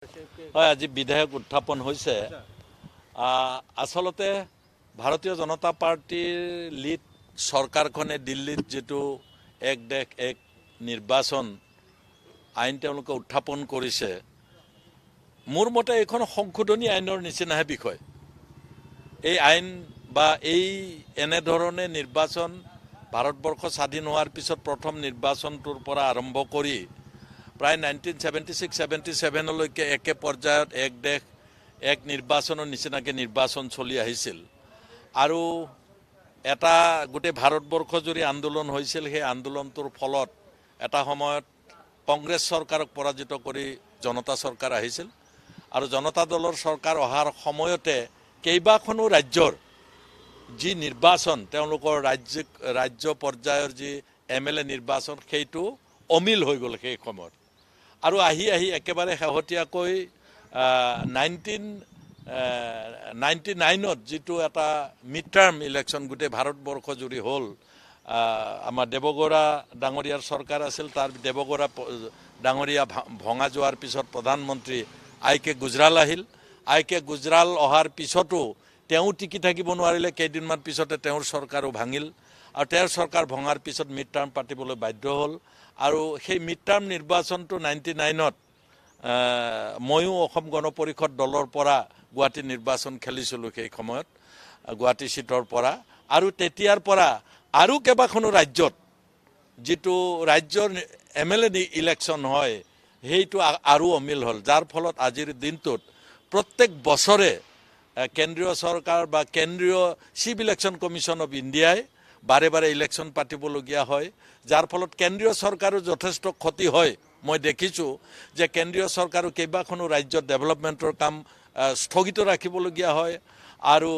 হয়, আজি বিধেয়ক উত্থাপন হৈছে। আসলতে ভাৰতীয় জনতা পাৰ্টিৰ লিড চৰকাৰখনে দিল্লীত যেটো এক দেশ এক নিৰ্বাচন আইন তেওঁলোকে উত্থাপন কৰিছে, মোৰ মতে এইখন সংশোধনী আইনৰ নিচিনাহে বিষয়। এই আইন বা এই এনেধৰণে নিৰ্বাচন ভাৰতবৰ্ষ স্বাধীন হোৱাৰ পিছত প্ৰথম নিৰ্বাচনটোৰ পৰা আৰম্ভ কৰি প্ৰায় 1976-77লৈকে একে পৰ্যায়ত এক দেশ এক নিৰ্বাচনৰ নিচিনাকৈ নিৰ্বাচন চলি আহিছিল আৰু এটা গোটেই ভাৰতবৰ্ষ জুৰি আন্দোলন হৈছিল। সেই আন্দোলনটোৰ ফলত এটা সময়ত কংগ্ৰেছ চৰকাৰক পৰাজিত কৰি জনতা চৰকাৰ আহিছিল আৰু জনতা দলৰ চৰকাৰ অহাৰ সময়তে কেইবাখনো ৰাজ্যৰ যি নিৰ্বাচন তেওঁলোকৰ ৰাজ্য পৰ্যায়ৰ যি MLA নিৰ্বাচন সেইটো অমিল হৈ গ'ল সেই সময়ত আৰু আহি একেবাৰে শেহতীয়াকৈ 1999ত যিটো এটা মিড টাৰ্ম ইলেকশ্যন গোটেই ভাৰতবৰ্ষ জুৰি হ'ল। আমাৰ দেৱগৌড়া ডাঙৰীয়াৰ চৰকাৰ আছিল। তাৰ দেৱগৌড়া ডাঙৰীয়া ভঙা যোৱাৰ পিছত প্ৰধানমন্ত্ৰী IK গুজৰাল আহিল। IK গুজৰাল অহাৰ পিছতো তেওঁ টিকি থাকিব নোৱাৰিলে। কেইদিনমান পিছতে তেওঁৰ চৰকাৰো ভাঙিল আৰু তেওঁৰ চৰকাৰ ভঙাৰ পিছত মিড টাৰ্ম পাতিবলৈ বাধ্য হ'ল আৰু সেই মিড টাৰ্ম নিৰ্বাচনটো 99ত ময়ো অসম গণ পৰিষদ দলৰ পৰা গুৱাহাটী নিৰ্বাচন খেলিছিলোঁ সেই সময়ত গুৱাহাটী সিটৰ পৰা আৰু তেতিয়াৰ পৰা আৰু কেইবাখনো ৰাজ্যত যিটো ৰাজ্যৰ MLA ইলেকশ্যন হয় সেইটো আৰু অমিল হ'ল, যাৰ ফলত আজিৰ দিনটোত প্ৰত্যেক বছৰে কেন্দ্ৰীয় চৰকাৰ বা কেন্দ্ৰীয় চিফ ইলেকশ্যন কমিশ্যন অফ ইণ্ডিয়াই বাৰে বাৰে ইলেকশ্যন পাতিবলগীয়া হয়, যাৰ ফলত কেন্দ্ৰীয় চৰকাৰো যথেষ্ট ক্ষতি হয়। মই দেখিছোঁ যে কেন্দ্ৰীয় চৰকাৰো কেইবাখনো ৰাজ্যত ডেভেলপমেণ্টৰ কাম স্থগিত ৰাখিবলগীয়া হয় আৰু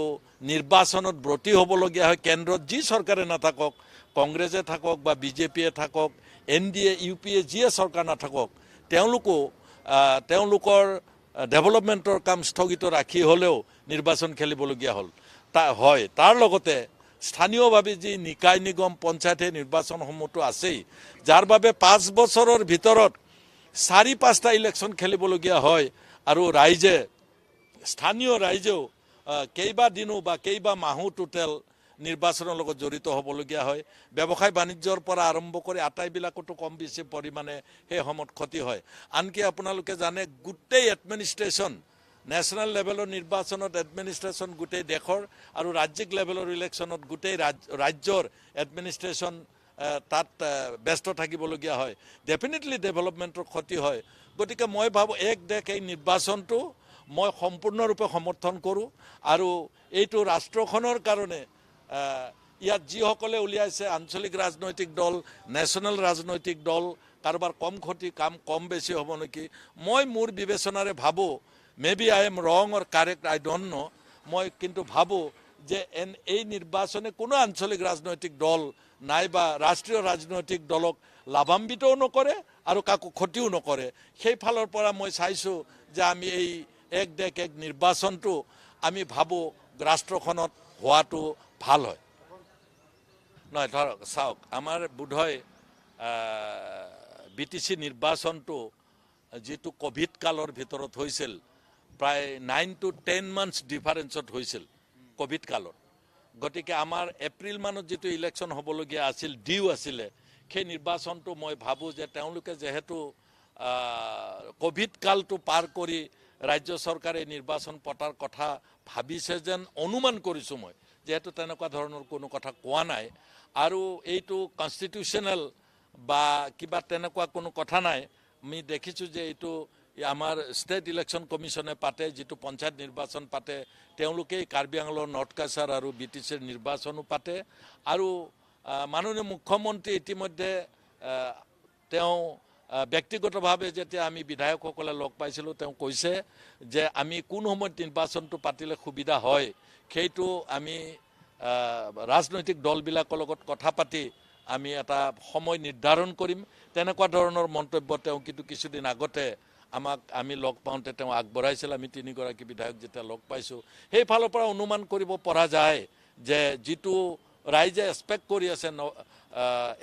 নিৰ্বাচনত ব্ৰতী হ'বলগীয়া হয়। কেন্দ্ৰত যি চৰকাৰে নাথাকক, কংগ্ৰেছে থাকক বা BJPয়ে থাকক, NDA UPA যিয়ে চৰকাৰ নাথাকক, তেওঁলোকৰ ডেভেলপমেণ্টৰ কাম স্থগিত ৰাখি হ'লেও নিৰ্বাচন খেলিবলগীয়া হ'ল। তাৰ লগতে স্থানীয়ভাৱে যি নিকায় নিগম পঞ্চায়তে নিৰ্বাচনসমূহতো আছেই, যাৰ বাবে 5 বছৰৰ ভিতৰত 4-5টা ইলেকশ্যন খেলিবলগীয়া হয় আৰু স্থানীয় ৰাইজেও কেইবাদিনো বা কেইবা মাহো টোটেল নিৰ্বাচনৰ লগত জড়িত হ'বলগীয়া হয়। ব্যৱসায় বাণিজ্যৰ পৰা আৰম্ভ কৰি আটাইবিলাকতো কম বেছি পৰিমাণে সেই সময়ত ক্ষতি হয়। আনকি আপোনালোকে জানে গোটেই এডমিনিষ্ট্ৰেশ্যন নেশ্যনেল লেভেলৰ নিৰ্বাচনত এডমিনিষ্ট্ৰেশ্যন গোটেই দেশৰ আৰু ৰাজ্যিক লেভেলৰ ইলেকশ্যনত গোটেই ৰাজ্যৰ এডমিনিষ্ট্ৰেশ্যন তাত ব্যস্ত থাকিবলগীয়া হয়। ডেফিনেটলি ডেভেলপমেণ্টৰ ক্ষতি হয়। গতিকে মই ভাবোঁ এক দেশ এই নিৰ্বাচনটো মই সম্পূৰ্ণৰূপে সমৰ্থন কৰোঁ আৰু এইটো ৰাষ্ট্ৰখনৰ কাৰণে ইয়াত যিসকলে উলিয়াইছে আঞ্চলিক ৰাজনৈতিক দল, নেশ্যনেল ৰাজনৈতিক দল, কাৰোবাৰ কম ক্ষতি কাম কম বেছি হ'ব নেকি, মই মোৰ বিবেচনাৰে ভাবোঁ, maybe I am wrong or correct, I don't know, মই কিন্তু ভাবোঁ যে এই নিৰ্বাচনে কোনো আঞ্চলিক ৰাজনৈতিক দল নাইবা ৰাষ্ট্ৰীয় ৰাজনৈতিক দলক লাভান্বিতও নকৰে আৰু কাকো ক্ষতিও নকৰে। সেই ফালৰ পৰা মই চাইছোঁ যে আমি এই এক দেশ এক নিৰ্বাচনটো আমি ভাবোঁ ৰাষ্ট্ৰখনত হোৱাটো ভাল হয়। নহয় ধৰক চাওক, আমাৰ বোধহয় BTC নিৰ্বাচনটো যিটো কোভিড কালৰ ভিতৰত হৈছিল, প্ৰায় 9 to 10 months ডিফাৰেঞ্চত হৈছিল কোভিড কালত। গতিকে আমাৰ এপ্ৰিল মানত যিটো ইলেকশ্যন হ'বলগীয়া আছিল, ডিউ আছিলে, সেই নিৰ্বাচনটো মই ভাবোঁ যে তেওঁলোকে যিহেতু কোভিড কালটো পাৰ কৰি ৰাজ্য চৰকাৰে নিৰ্বাচন পতাৰ কথা ভাবিছে যেন অনুমান কৰিছোঁ মই, যিহেতু তেনেকুৱা ধৰণৰ কোনো কথা কোৱা নাই আৰু এইটো কনষ্টিটিউশ্যনেল বা কিবা তেনেকুৱা কোনো কথা নাই। আমি দেখিছোঁ যে এইটো আমাৰ ষ্টেট ইলেকশ্যন কমিশ্যনে পাতে, যিটো পঞ্চায়ত নিৰ্বাচন পাতে, তেওঁলোকেই কাৰ্বি আংলং নৰ্থ কাছাৰ আৰু BTCৰ নিৰ্বাচনো পাতে আৰু মাননীয় মুখ্যমন্ত্ৰী ইতিমধ্যে তেওঁ ব্যক্তিগতভাৱে যেতিয়া আমি বিধায়কসকলে লগ পাইছিলোঁ, তেওঁ কৈছে যে আমি কোন সময়ত নিৰ্বাচনটো পাতিলে সুবিধা হয় সেইটো আমি ৰাজনৈতিক দলবিলাকৰ লগত কথা পাতি আমি এটা সময় নিৰ্ধাৰণ কৰিম। তেনেকুৱা ধৰণৰ মন্তব্য তেওঁ কিন্তু কিছুদিন আগতে আমি লগ পাওঁতে তেওঁ আগবঢ়াইছিল। আমি 3গৰাকী বিধায়ক যেতিয়া লগ পাইছোঁ, সেই ফালৰ পৰা অনুমান কৰিব পৰা যায় যে যিটো ৰাইজে এক্সপেক্ট কৰি আছে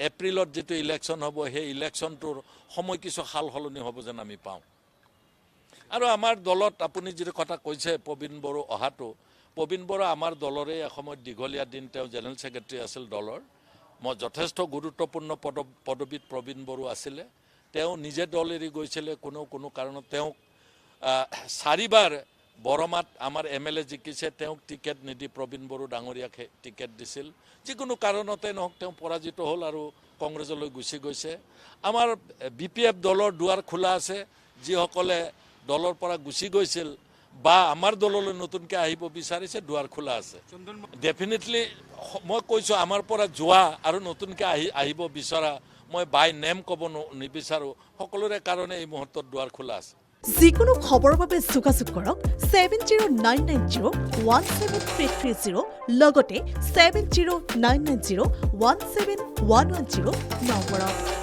এপ্ৰিলত যিটো ইলেকশ্যন হ'ব, সেই ইলেকশ্যনটোৰ সময় কিছু সাল সলনি হ'ব যেন আমি পাওঁ। আৰু আমাৰ দলত আপুনি যিটো কথা কৈছে প্ৰবীণ বড়ো অহাটো, প্ৰবীণ বড়ো আমাৰ দলৰে এসময়ত দীঘলীয়া দিন তেওঁ জেনেৰেল ছেক্ৰেটাৰী আছিল দলৰ। মই যথেষ্ট গুৰুত্বপূৰ্ণ পদবীত প্ৰবীণ বড়ো আছিলে। তেওঁ নিজে দল এৰি গৈছিলে, কোনো কাৰণত তেওঁক 4বাৰ বৰমাত আমাৰ MLA জিকিছে, তেওঁক টিকেট নিদি প্ৰবীণ বড়ো ডাঙৰীয়াক টিকেট দিছিল। যিকোনো কাৰণতে নহওক তেওঁ পৰাজিত হ'ল আৰু কংগ্ৰেছলৈ গুচি গৈছে। আমাৰ BPF দলৰ দুৱাৰ খোলা আছে, যিসকলে দলৰ পৰা গুচি গৈছিল বা আমাৰ দললৈ নতুনকৈ আহিব বিচাৰিছে, দুৱাৰ খোলা আছে। ডেফিনেটলি মই কৈছোঁ, আমাৰ পৰা যোৱা আৰু নতুনকৈ আহিব বিচৰা, মই বাই নেম ক'ব নিবিচাৰোঁ, সকলোৰে কাৰণে এই মুহূৰ্তত দুৱাৰ খোলা আছে। যিকোনো খবৰৰ বাবে যোগাযোগ কৰক 7099017330 লগতে 7099017110 নম্বৰত।